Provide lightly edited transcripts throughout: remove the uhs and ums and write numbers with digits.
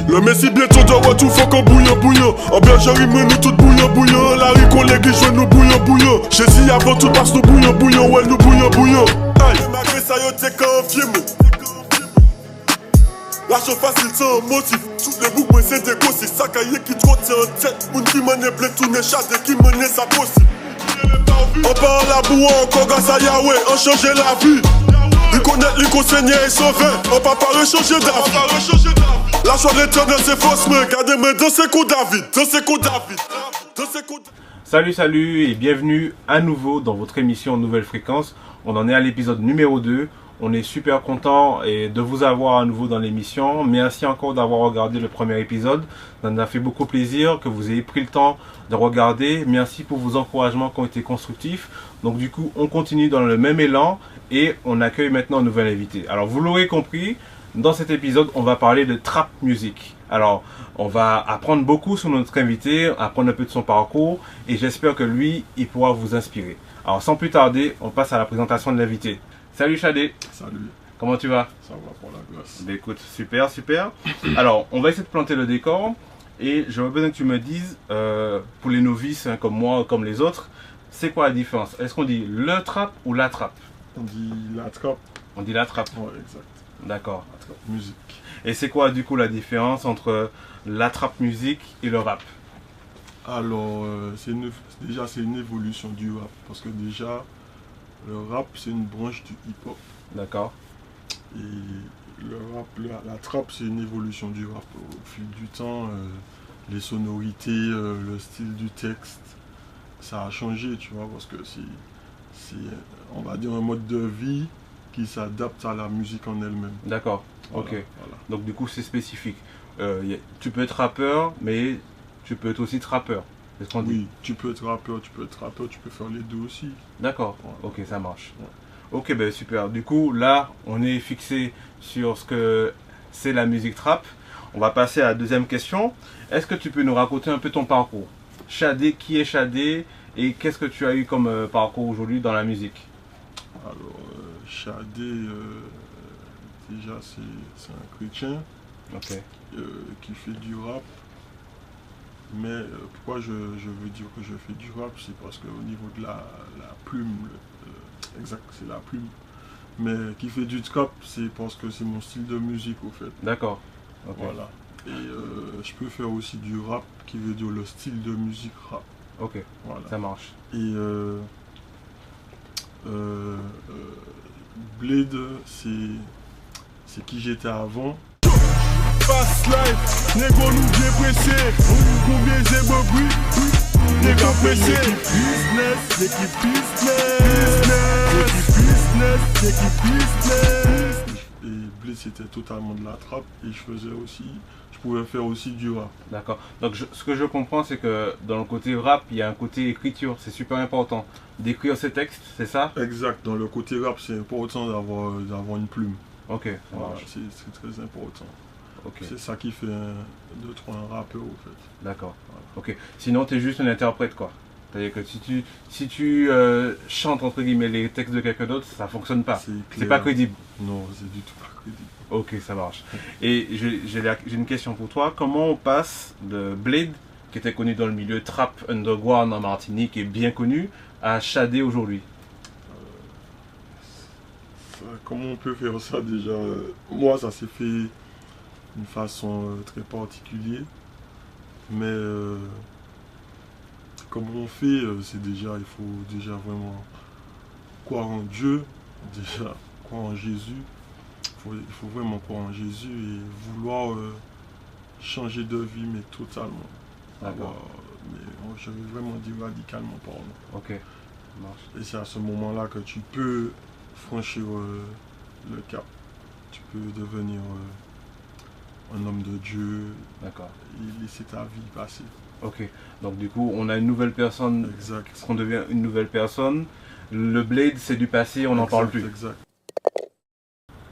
Le messi bientôt doit ouais, tout faut qu'on bouillant. En bergerie, moi nous tout bouillant. La rue collègue, joue nous bouillant. Jésus avant tout passe nous bouillant. Ouais, nous bouillant. Aïe, malgré ça, yo t'es confié, moi. La chose facile, c'est un motif. Toutes les boucles, moi c'est des gosses. C'est ça qui te contient en tête. Moun qui m'en est blé, tout n'est chade qui m'en est sa possible. On part la boue encore grâce à Yahweh, on change la vie. Ils connaissent, ils conseillent et sauvés. On va pas rechanger d'avis. La joie de l'éternel c'est fausse, mais gardez-moi dans ces coups David. Salut et bienvenue à nouveau dans votre émission Nouvelle Fréquence. On en est à l'épisode numéro 2. On est super content de vous avoir à nouveau dans l'émission. Merci encore d'avoir regardé le premier épisode. Ça nous a fait beaucoup plaisir que vous ayez pris le temps de regarder. Merci pour vos encouragements qui ont été constructifs. Donc du coup, on continue dans le même élan et on accueille maintenant un nouvel invité. Alors vous l'aurez compris, dans cet épisode, on va parler de trap music. Alors, on va apprendre beaucoup sur notre invité, apprendre un peu de son parcours et j'espère que lui, il pourra vous inspirer. Alors sans plus tarder, on passe à la présentation de l'invité. Salut Chadé. Salut. Comment tu vas? Ça va pour la grâce. Bah, écoute, super. Alors, on va essayer de planter le décor et j'aurais besoin que tu me dises, pour les novices hein, comme moi, comme les autres, c'est quoi la différence? Est-ce qu'on dit le trap ou la trap? On dit la trap. On dit la trap. Ouais, exact. D'accord. La trap musique. Et c'est quoi du coup la différence entre la trap musique et le rap? Alors, c'est une évolution du rap. Parce que déjà, le rap, c'est une branche du hip-hop. D'accord. Et le rap, la trap, c'est une évolution du rap. Au fil du temps, les sonorités, le style du texte, ça a changé, tu vois, parce que c'est, on va dire, un mode de vie qui s'adapte à la musique en elle-même. D'accord. Voilà, Ok. voilà. Donc du coup, c'est spécifique. Tu peux être rappeur, mais tu peux être aussi trappeur. C'est ce qu'on dit. Oui, tu peux être rappeur, tu peux faire les deux aussi. D'accord. Ouais. Ok, ça marche. Ouais. Ok, ben super. Du coup, là, on est fixé sur ce que c'est la musique trap. On va passer à la deuxième question. Est-ce que tu peux nous raconter un peu ton parcours? Chadé, qui est Chadé et qu'est-ce que tu as eu comme parcours aujourd'hui dans la musique? Alors, Chadé, déjà, c'est un chrétien Ok. qui fait du rap. Mais pourquoi je veux dire que je fais du rap, c'est parce qu'au niveau de la plume, exact, c'est la plume. Mais qui fait du trap, c'est parce que c'est mon style de musique au fait. D'accord. Ok. Voilà. Et je peux faire aussi du rap, qui veut dire le style de musique rap. Ok, Voilà. ça marche. Et Blade, c'est qui j'étais avant. Fast life, négo nous bien pressé. Combien j'ai bruit, négo pressé. L'équipe business. Et Blade c'était totalement de la trappe et je pouvais faire aussi du rap. D'accord. Donc ce que je comprends, c'est que dans le côté rap, il y a un côté écriture. C'est super important d'écrire ses textes, c'est ça? Exact, dans le côté rap c'est important d'avoir une plume. Ok, ça Voilà, marche. c'est très important. Ok, C'est ça qui fait de toi un rappeur au fait. d'accord. Ok. Sinon, tu es juste un interprète, quoi. C'est-à-dire que si tu chantes entre guillemets les textes de quelqu'un d'autre, ça fonctionne pas. C'est clair. pas crédible. Non, c'est du tout pas crédible. Ok, ça marche. Et j'ai une question pour toi. Comment on passe de Blade, qui était connu dans le milieu trap underground en Martinique et bien connu, à Chadé aujourd'hui? Comment on peut faire ça déjà? Moi, ça s'est fait d'une façon très particulière. Mais comment on fait, c'est déjà, il faut déjà vraiment croire en Dieu, déjà croire en Jésus. Il faut vraiment croire en Jésus et vouloir changer de vie, mais totalement. D'accord. Mais je veux vraiment dire radicalement, pardon. Ok, ça marche. Et c'est à ce moment-là que tu peux franchir le cap. Tu peux devenir un homme de Dieu. D'accord. Et laisser ta vie passer. Ok. Donc du coup, on a une nouvelle personne. Exact. On devient une nouvelle personne. Le Blade, c'est du passé, on n'en parle plus. Exact.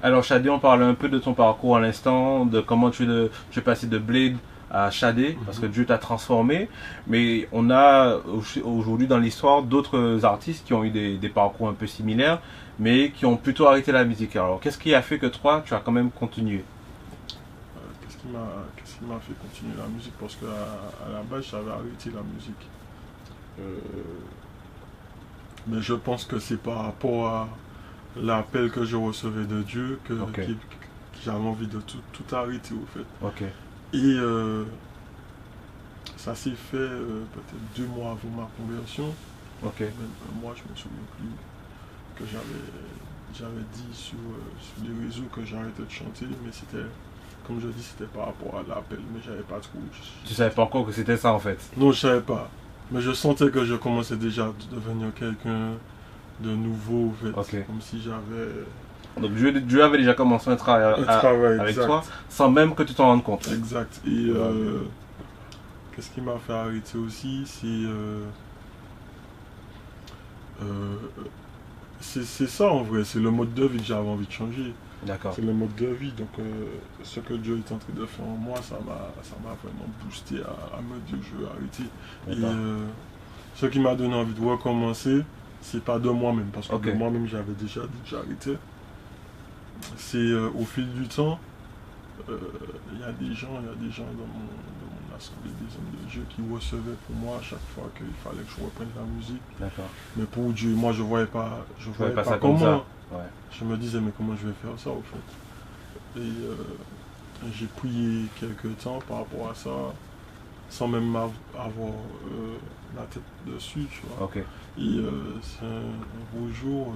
Alors Chadé, on parle un peu de ton parcours à l'instant, de comment tu es passé de Blade à Chadé, parce que Dieu t'a transformé. Mais on a aujourd'hui dans l'histoire d'autres artistes qui ont eu des parcours un peu similaires, mais qui ont plutôt arrêté la musique. Alors qu'est-ce qui a fait que toi, tu as quand même continué? Qu'est-ce qu'est-ce qui m'a fait continuer la musique? Parce qu'à la base, j'avais arrêté la musique. Mais je pense que c'est par rapport à l'appel que je recevais de Dieu que j'avais envie de tout arrêter, au fait. Ok. Et ça s'est fait peut-être 2 mois avant ma conversion. Ok. Même un mois, je me souviens plus, que j'avais dit sur les réseaux que j'arrêtais de chanter, mais c'était, comme je dis, c'était par rapport à l'appel, mais j'avais pas trop. Tu savais pas encore que c'était ça en fait? Non, je savais pas. Mais je sentais que je commençais déjà à devenir quelqu'un de nouveau, en fait. Comme si j'avais... Donc Dieu avait déjà commencé un travail avec toi, sans même que tu t'en rendes compte. Exact. Et qu'est-ce qui m'a fait arrêter aussi, c'est ça en vrai, c'est le mode de vie que j'avais envie de changer. D'accord. C'est le mode de vie, donc ce que Dieu est en train de faire en moi, ça m'a vraiment boosté à me dire que je vais arrêter. Et ce qui m'a donné envie de recommencer, c'est pas de moi-même, parce que de moi-même j'avais déjà dit que j'arrêtais. C'est au fil du temps, il y a des gens dans mon assemblée, des hommes de Dieu qui recevaient pour moi à chaque fois qu'il fallait que je reprenne la musique. D'accord. Mais pour Dieu, moi je voyais pas ça comment. comme ça. Ouais. Je me disais mais comment je vais faire ça au fait. Et j'ai prié quelques temps par rapport à ça, sans même avoir la tête dessus, tu vois. Ok. Et c'est un beau jour.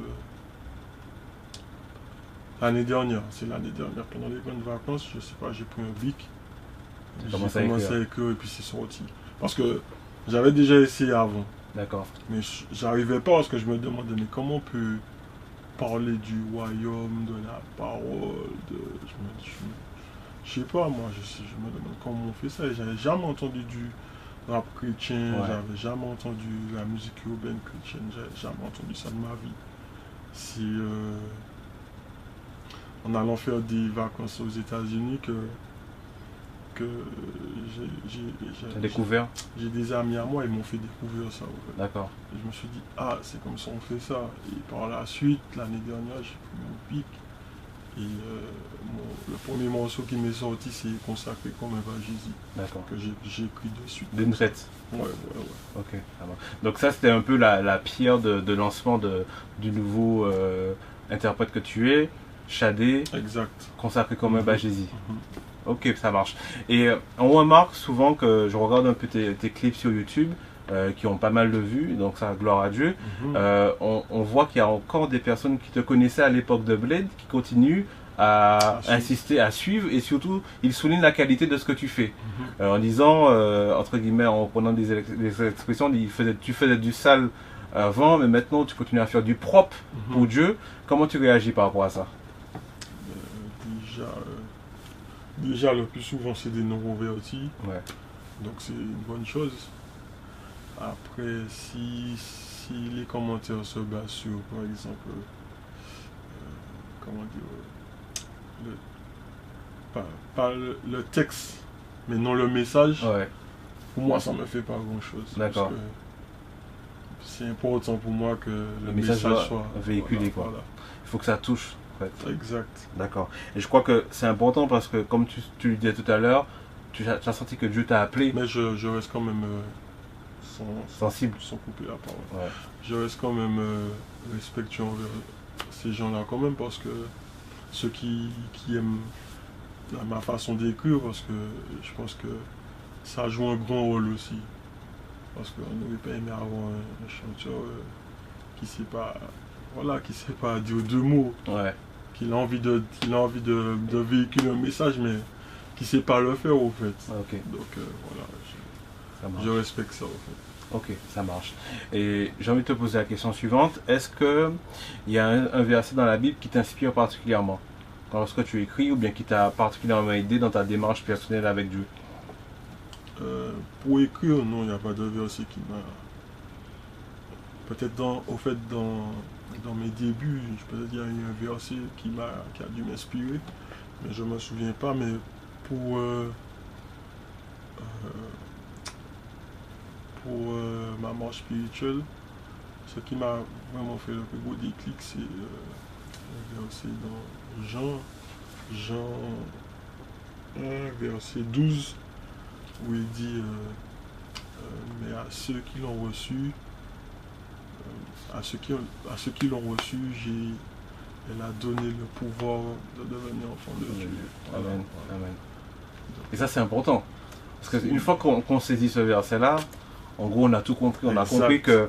L'année dernière, pendant les grandes vacances, je sais pas, j'ai pris un bic, j'ai commencé à écrire et puis c'est sorti. Parce que j'avais déjà essayé avant. D'accord. Mais j'arrivais pas parce que je me demandais, mais comment on peut parler du royaume, de la parole, je sais pas, moi, je me demande comment on fait ça. Et j'avais jamais entendu du rap chrétien, j'avais jamais entendu la musique urbaine chrétienne, j'avais jamais entendu ça de ma vie. C'est en allant faire des vacances aux États-Unis que j'ai découvert. J'ai des amis à moi, ils m'ont fait découvrir ça. D'accord. Et je me suis dit, ah, c'est comme ça on fait ça. Et par la suite, l'année dernière, j'ai pris mon pic. Et le premier morceau qui m'est sorti, c'est Consacré comme un va Jésus. D'accord. Que j'ai écrit dessus. D'une traite. Ouais. Ok, ça va. Donc ça, c'était un peu la pierre de lancement du nouveau interprète que tu es, Shadé. Exact. Consacré comme un va Jésus. Ok, ça marche. Et on remarque souvent que je regarde un peu tes clips sur YouTube qui ont pas mal de vues, donc ça, gloire à Dieu. On voit qu'il y a encore des personnes qui te connaissaient à l'époque de Blade qui continuent à insister, à suivre, et surtout, ils soulignent la qualité de ce que tu fais. En disant, entre guillemets, en prenant des expressions, tu faisais du sale avant, mais maintenant tu continues à faire du propre pour Dieu. Comment tu réagis par rapport à ça? Déjà, le plus souvent, c'est des non-convertis. Ouais. Donc, c'est une bonne chose. Après, si les commentaires se basent sur, par exemple, comment dire, pas le texte, mais non le message, pour moi, ça ne me fait pas grand-chose. D'accord. C'est important pour moi que le message soit véhiculé. Voilà. Il faut que ça touche. Exact. D'accord. Et je crois que c'est important parce que, comme tu le disais tout à l'heure, tu as senti que Dieu t'a appelé. Mais je reste quand même sensible, sans couper la parole. Ouais. Je reste quand même respectueux envers ces gens-là quand même, parce que ceux qui aiment ma façon d'écrire, parce que je pense que ça joue un grand rôle aussi. Parce qu'on n'aurait pas aimé avoir un chanteur qui ne sait pas dire 2 mots. Ouais. Qu'il a envie de véhiculer un message, mais qui ne sait pas le faire, au fait. Okay. Donc voilà, je respecte ça, au fait. Ok, ça marche. Et j'ai envie de te poser la question suivante. Est-ce qu'il y a un verset dans la Bible qui t'inspire particulièrement lorsque tu écris, ou bien qui t'a particulièrement aidé dans ta démarche personnelle avec Dieu? Pour écrire, non, il n'y a pas de verset qui m'a... Peut-être dans mes débuts, je peux dire qu'il y a eu un verset qui a dû m'inspirer, mais je ne me souviens pas. Mais pour ma marche spirituelle, ce qui m'a vraiment fait le plus gros déclic, c'est un verset dans Jean verset 12, où il dit mais à ceux qui l'ont reçu, à ceux qui l'ont reçu, elle a donné le pouvoir de devenir enfant de Dieu. Amen. Voilà. Amen. Et ça, c'est important. Parce qu'une fois qu'on saisit ce verset-là, en gros, on a tout compris. On a compris que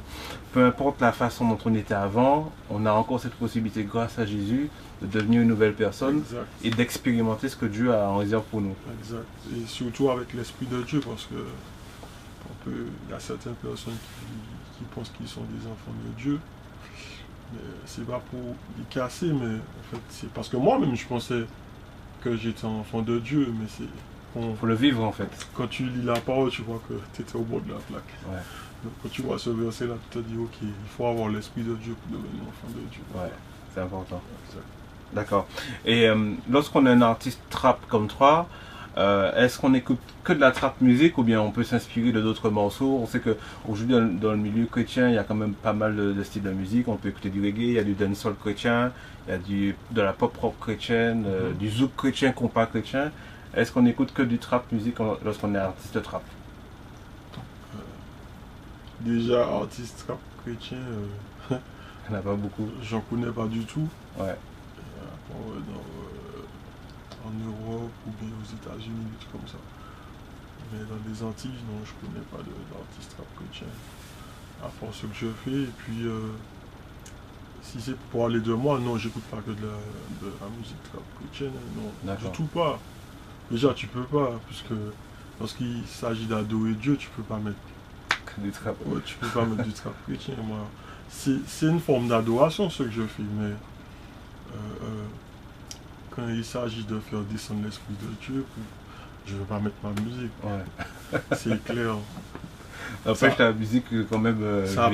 peu importe la façon dont on était avant, on a encore cette possibilité, grâce à Jésus, de devenir une nouvelle personne et d'expérimenter ce que Dieu a en réserve pour nous. Exact. Et surtout avec l'Esprit de Dieu, parce que il y a certaines personnes qui pensent qu'ils sont des enfants de Dieu. Mais c'est pas pour les casser, mais en fait, c'est parce que moi-même, je pensais que j'étais enfant de Dieu, mais c'est... Il faut le vivre, en fait. Quand tu lis la parole, tu vois que tu étais au bord de la plaque. Ouais. Donc, quand tu vois ce verset-là, tu te dis, ok, il faut avoir l'Esprit de Dieu pour devenir enfant de Dieu. Ouais, c'est important. Exact. D'accord. Et lorsqu'on est un artiste trap comme toi, est-ce qu'on écoute que de la trap musique ou bien on peut s'inspirer de d'autres morceaux? On sait qu'aujourd'hui dans le milieu chrétien, il y a quand même pas mal de styles de musique. On peut écouter du reggae, il y a du dancehall chrétien, il y a de la pop rock chrétienne, du zouk chrétien, compas chrétien. Est-ce qu'on écoute que du trap musique lorsqu'on est artiste trap? Déjà, artiste trap chrétien, il n'y en a pas beaucoup. J'en connais pas du tout. Ouais. En Europe ou bien aux États-Unis, des trucs comme ça. Mais dans les Antilles, non, je connais pas d'artiste rap chrétien. À part ce que je fais. Et puis, si c'est pour aller de moi, non, j'écoute pas que de la musique rap chrétienne. Non, du tout pas. Déjà, tu peux pas, puisque lorsqu'il s'agit d'adorer Dieu, tu peux pas mettre du trap. Ouais, tu peux pas mettre du trap chrétien. Moi, c'est une forme d'adoration ce que je fais, mais quand il s'agit de faire descendre l'Esprit de Dieu, je ne vais pas mettre ma musique. Ouais. C'est clair. Après, la musique, quand même, ça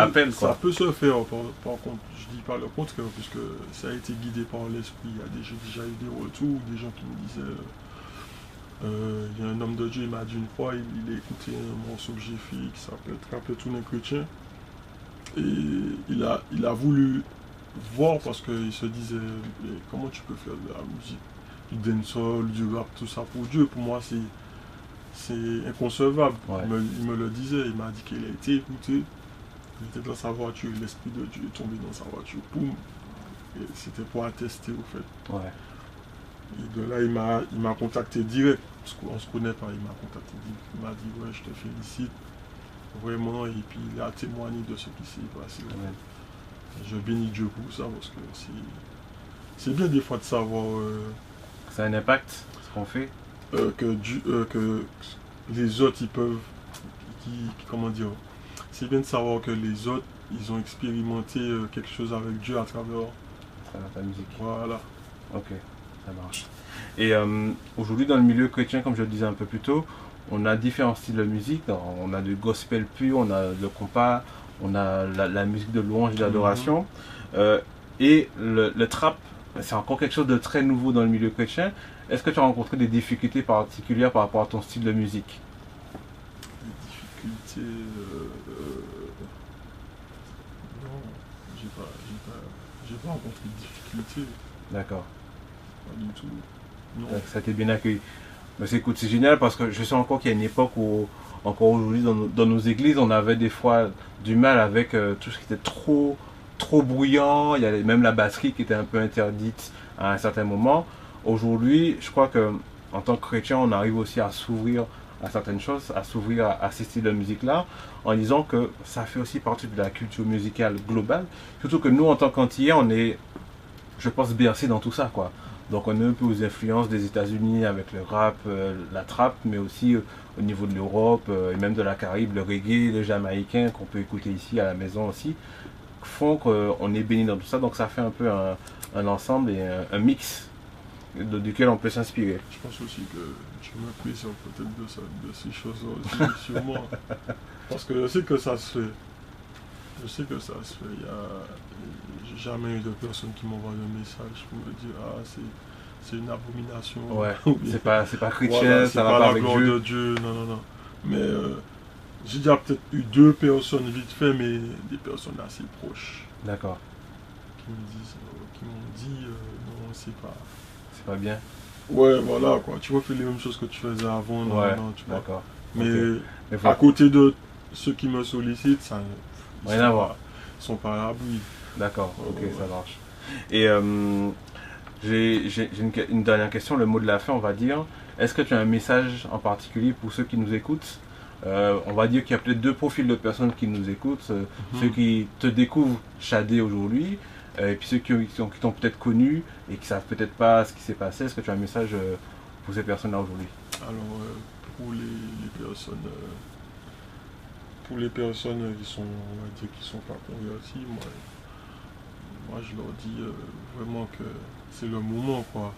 appelle. Quoi. Ça peut se faire, par contre, je dis pas le contraire, puisque ça a été guidé par l'Esprit. J'ai déjà eu des retours, des gens qui me disaient... Il y a un homme de Dieu, il m'a dit une fois, il a écouté un morceau que j'ai fait qui s'appelle Trapper tout un chrétien. Et il a voulu voir parce qu'il se disait, mais comment tu peux faire de la musique, du dancehall, du rap, tout ça pour Dieu? Pour moi, c'est inconcevable. Ouais. Il me le disait, il m'a dit qu'il a été écouté. Il était dans sa voiture, l'Esprit de Dieu est tombé dans sa voiture. Boum. Et c'était pour attester au fait. Ouais. Et de là, il m'a contacté direct. Parce qu'on se connaît pas, il m'a contacté direct. Il m'a dit, ouais, je te félicite. Vraiment, et puis il a témoigné de ce qui s'est passé. Ouais. Je bénis Dieu pour ça, parce que c'est bien des fois de savoir... ça a un impact, ce qu'on fait. Que les autres, ils peuvent... comment dire? C'est bien de savoir que les autres, ils ont expérimenté quelque chose avec Dieu à travers ta musique. Voilà. Ok, ça marche. Et aujourd'hui, dans le milieu chrétien, comme je le disais un peu plus tôt, on a différents styles de musique. On a du gospel pur, on a le compas, on a la musique de louange et d'adoration. Et le trap, c'est encore quelque chose de très nouveau dans le milieu chrétien. Est-ce que tu as rencontré des difficultés particulières par rapport à ton style de musique? Des difficultés... non, j'ai pas rencontré de difficultés. D'accord. Pas du tout. Non. Ça a été bien accueilli. Mais c'est génial parce que je sais encore qu'il y a une époque où, encore aujourd'hui, dans nos églises, on avait des fois du mal avec tout ce qui était trop bruyant. Il y avait même la batterie qui était un peu interdite à un certain moment. Aujourd'hui, je crois que en tant que chrétien, on arrive aussi à s'ouvrir à certaines choses, à s'ouvrir à ces styles de musique-là, en disant que ça fait aussi partie de la culture musicale globale. Surtout que nous, en tant qu'Antillais, on est, je pense, bercés dans tout ça, quoi. Donc on est un peu aux influences des États-Unis avec le rap, la trap, mais aussi au niveau de l'Europe et même de la Caraïbe, le reggae, le jamaïcain qu'on peut écouter ici à la maison aussi, font qu'on est béni dans tout ça. Donc ça fait un peu un ensemble et un mix duquel on peut s'inspirer. Je pense aussi que tu m'impressionnes peut-être de ces choses-là aussi sur moi. Parce que je sais que ça se fait. J'ai jamais eu de personne qui m'envoie un message pour me dire c'est une abomination. Ouais, c'est pas chrétien, voilà, ça va pas avec Dieu. De Dieu. Non. Mais j'ai déjà peut-être eu 2 personnes vite fait, mais des personnes assez proches. D'accord. Qui m'ont dit non, c'est pas. C'est pas bien. Ouais, voilà, quoi. Tu refais les mêmes choses que tu faisais avant. Non, Ouais, non, tu vois. d'accord. Mais Mais à côté de ceux qui me sollicitent, ça rien à voir. Ils sont pas à l'abri. D'accord, ok, ouais. ça marche. Et j'ai une dernière question, le mot de la fin, on va dire. Est-ce que tu as un message en particulier pour ceux qui nous écoutent? On va dire qu'il y a peut-être deux profils de personnes qui nous écoutent. Ceux qui te découvrent Shadé aujourd'hui, et puis ceux qui t'ont peut-être connu et qui savent peut-être pas ce qui s'est passé. Est-ce que tu as un message pour ces personnes-là aujourd'hui? Alors, pour les personnes qui sont, on va dire, qui sont pas converties, moi je leur dis vraiment que c'est le moment, quoi.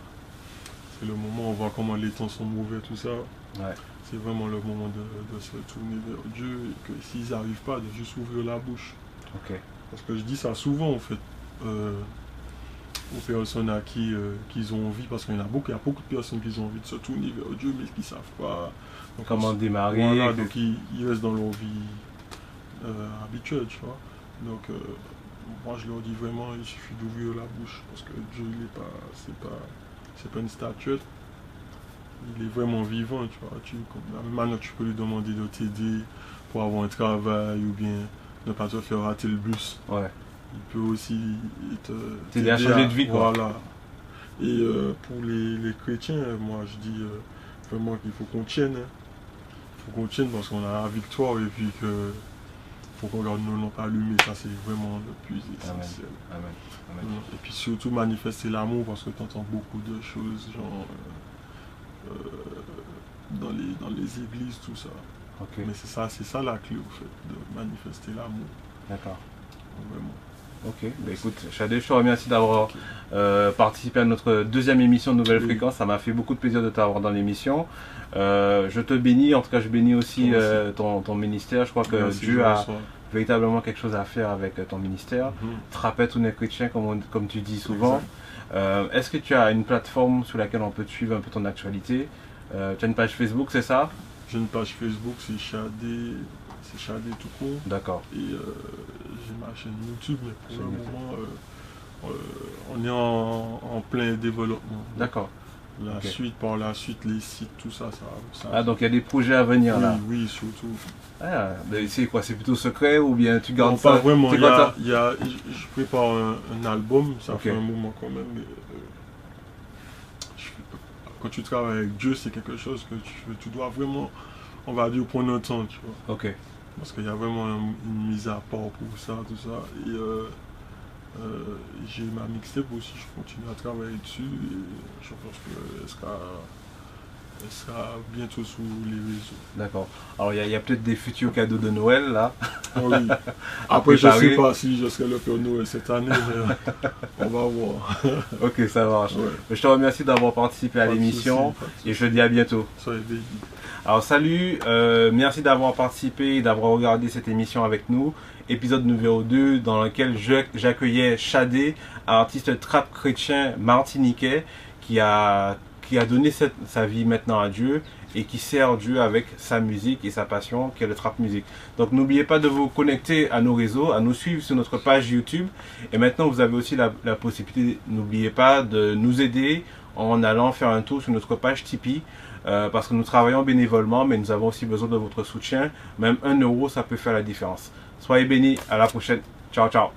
C'est le moment, on voit comment les temps sont mauvais, tout ça. Ouais. C'est vraiment le moment de se tourner vers Dieu et que s'ils n'arrivent pas, de juste ouvrir la bouche. Ok. Parce que je dis ça souvent, en fait, aux personnes à qui qu'ils ont envie, parce qu'il y a beaucoup de personnes qui ont envie de se tourner vers Dieu, mais qui ne savent pas comment démarrer. Voilà, donc ils restent dans leur vie habituelle, tu vois. Donc, moi je leur dis vraiment, il suffit d'ouvrir la bouche, parce que Dieu, c'est pas une statuette. Il est vraiment vivant, tu vois. De la même manière que tu peux lui demander de t'aider pour avoir un travail ou bien ne pas te faire rater le bus. Ouais. Il peut aussi t'aider à changer de vie, quoi. Voilà. Et pour les chrétiens, moi je dis vraiment qu'il faut qu'on tienne. Il faut qu'on tienne parce qu'on a la victoire et puis que faut qu'on garde nos lampes allumées. Ça c'est vraiment le plus essentiel. Amen. Amen. Amen. Et puis surtout manifester l'amour parce que tu entends beaucoup de choses, genre dans les églises, tout ça. Okay. Mais c'est ça la clé, au fait, de manifester l'amour. D'accord. Vraiment. Ok, bah écoute, Shadé, je te remercie d'avoir participé à notre deuxième émission de Nouvelle Fréquence. Ça m'a fait beaucoup de plaisir de t'avoir dans l'émission. Je te bénis, en tout cas je bénis aussi ton ministère. Je crois que Dieu a véritablement quelque chose à faire avec ton ministère. Trapper tous les chrétiens, comme tu dis souvent. Est-ce que tu as une plateforme sur laquelle on peut te suivre un peu ton actualité? Tu as une page Facebook, c'est ça? J'ai une page Facebook, c'est Shadé tout court. D'accord. Et j'ai ma chaîne YouTube, mais pour le moment, on est en plein développement. D'accord. Par la suite, les sites, tout ça. Ah, donc il y a des projets à venir là? Oui, surtout. Ah, c'est quoi? C'est plutôt secret ou bien tu gardes non, ça? Pas vraiment. Je prépare un album, ça fait un moment quand même. Mais, quand tu travailles avec Dieu, c'est quelque chose que tu dois vraiment, on va dire, prendre un temps, tu vois. Ok. Parce qu'il y a vraiment une mise à part pour ça, tout ça. Et j'ai ma mixtape aussi, je continue à travailler dessus. Et je pense qu'elle sera bientôt sur les réseaux. D'accord. Alors il y a peut-être des futurs cadeaux de Noël là. Oui. Après je ne sais pas si je serai le Père Noël cette année, mais on va voir. Ok, ça marche. Ouais. Je te remercie d'avoir participé à l'émission et je te dis à bientôt. Soyez bénis. Alors salut, merci d'avoir participé et d'avoir regardé cette émission avec nous. Épisode numéro 2 dans lequel j'accueillais Shadé, un artiste trap chrétien martiniquais qui a donné sa vie maintenant à Dieu et qui sert Dieu avec sa musique et sa passion qui est le trap music. Donc n'oubliez pas de vous connecter à nos réseaux, à nous suivre sur notre page YouTube. Et maintenant vous avez aussi la possibilité, n'oubliez pas de nous aider en allant faire un tour sur notre page Tipeee. Parce que nous travaillons bénévolement, mais nous avons aussi besoin de votre soutien. Même 1 euro, ça peut faire la différence. Soyez bénis, à la prochaine. Ciao, ciao.